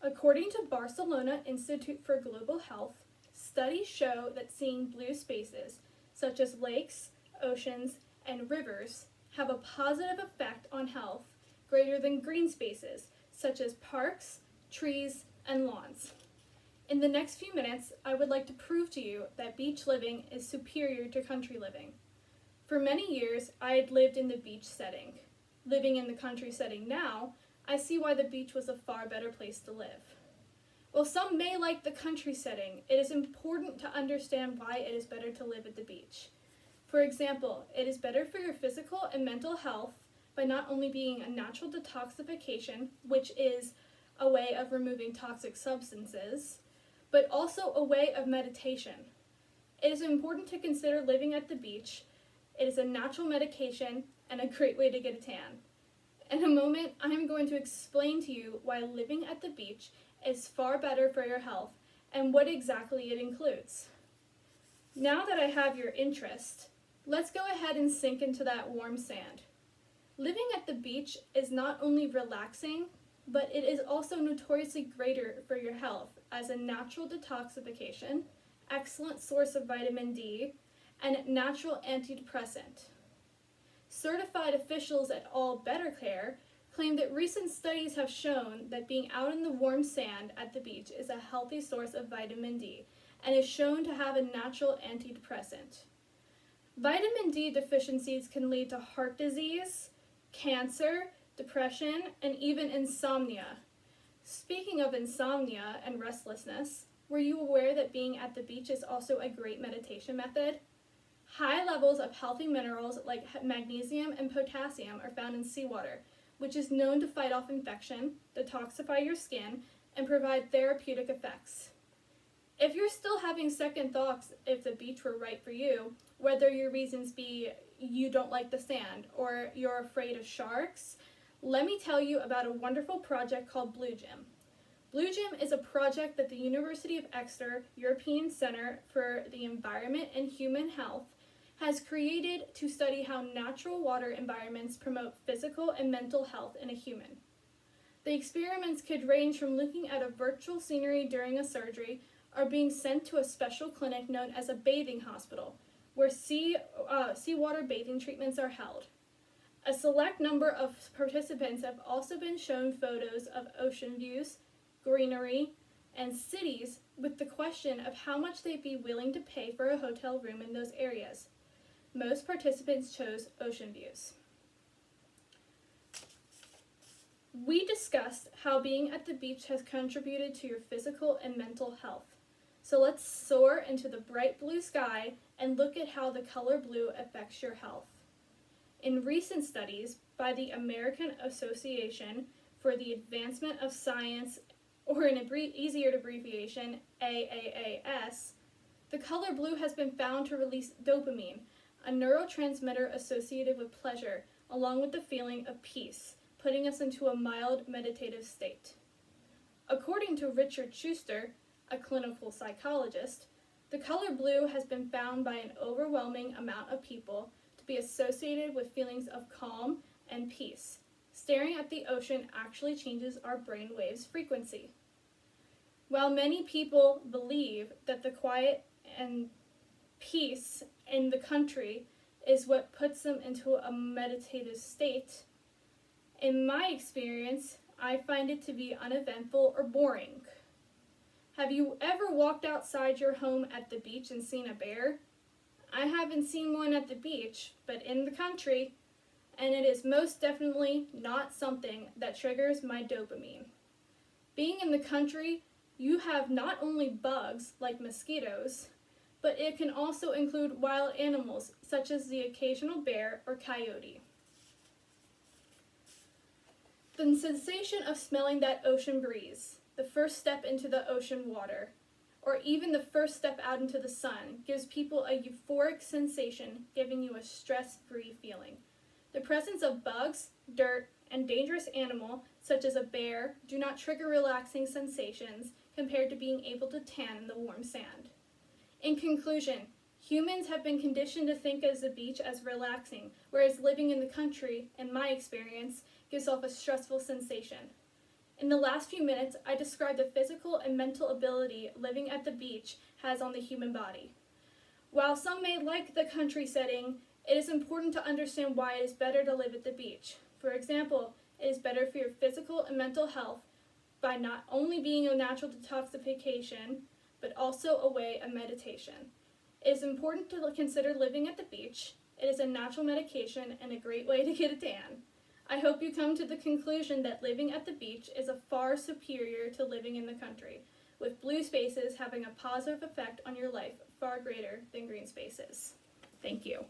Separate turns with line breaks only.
According to Barcelona Institute for Global Health, studies show that seeing blue spaces, such as lakes, oceans, and rivers, have a positive effect on health greater than green spaces, such as parks, trees, and lawns. In the next few minutes, I would like to prove to you that beach living is superior to country living. For many years, I had lived in the beach setting. Living in the country setting now, I see why the beach was a far better place to live. While some may like the country setting, it is important to understand why it is better to live at the beach. For example, it is better for your physical and mental health by not only being a natural detoxification, which is a way of removing toxic substances, but also a way of meditation. It is important to consider living at the beach. It is a natural medication and a great way to get a tan. In a moment, I am going to explain to you why living at the beach is far better for your health and what exactly it includes. Now that I have your interest, let's go ahead and sink into that warm sand. Living at the beach is not only relaxing, but it is also notoriously greater for your health as a natural detoxification, excellent source of vitamin D, and natural antidepressant. Certified officials at All Better Care claim that recent studies have shown that being out in the warm sand at the beach is a healthy source of vitamin D and is shown to have a natural antidepressant. Vitamin D deficiencies can lead to heart disease, cancer, depression, and even insomnia. Speaking of insomnia and restlessness, were you aware that being at the beach is also a great meditation method? High levels of healthy minerals like magnesium and potassium are found in seawater, which is known to fight off infection, detoxify your skin, and provide therapeutic effects. If you're still having second thoughts if the beach were right for you, whether your reasons be you don't like the sand or you're afraid of sharks, let me tell you about a wonderful project called Blue Gym. Blue Gym is a project that the University of Exeter European Center for the Environment and Human Health has created to study how natural water environments promote physical and mental health in a human. The experiments could range from looking at a virtual scenery during a surgery or being sent to a special clinic known as a bathing hospital, where seawater bathing treatments are held. A select number of participants have also been shown photos of ocean views, greenery, and cities with the question of how much they'd be willing to pay for a hotel room in those areas. Most participants chose ocean views. We discussed how being at the beach has contributed to your physical and mental health. So let's soar into the bright blue sky and look at how the color blue affects your health. In recent studies by the American Association for the Advancement of Science, or in easier abbreviation, AAAS, the color blue has been found to release dopamine, a neurotransmitter associated with pleasure, along with the feeling of peace, putting us into a mild meditative state. According to Richard Schuster, a clinical psychologist, the color blue has been found by an overwhelming amount of people to be associated with feelings of calm and peace. Staring at the ocean actually changes our brainwaves frequency. While many people believe that the quiet and peace in the country is what puts them into a meditative state, in my experience, I find it to be uneventful or boring. Have you ever walked outside your home at the beach and seen a bear? I haven't seen one at the beach, but in the country, and it is most definitely not something that triggers my dopamine. Being in the country, you have not only bugs like mosquitoes, but it can also include wild animals such as the occasional bear or coyote. The sensation of smelling that ocean breeze, the first step into the ocean water, or even the first step out into the sun, gives people a euphoric sensation, giving you a stress-free feeling. The presence of bugs, dirt, and dangerous animal, such as a bear, do not trigger relaxing sensations compared to being able to tan in the warm sand. In conclusion, humans have been conditioned to think of the beach as relaxing, whereas living in the country, in my experience, gives off a stressful sensation. In the last few minutes, I described the physical and mental ability living at the beach has on the human body. While some may like the country setting, it is important to understand why it is better to live at the beach. For example, it is better for your physical and mental health by not only being a natural detoxification, but also a way of meditation. It is important to consider living at the beach. It is a natural medication and a great way to get a tan. I hope you come to the conclusion that living at the beach is a far superior to living in the country, with blue spaces having a positive effect on your life far greater than green spaces. Thank you.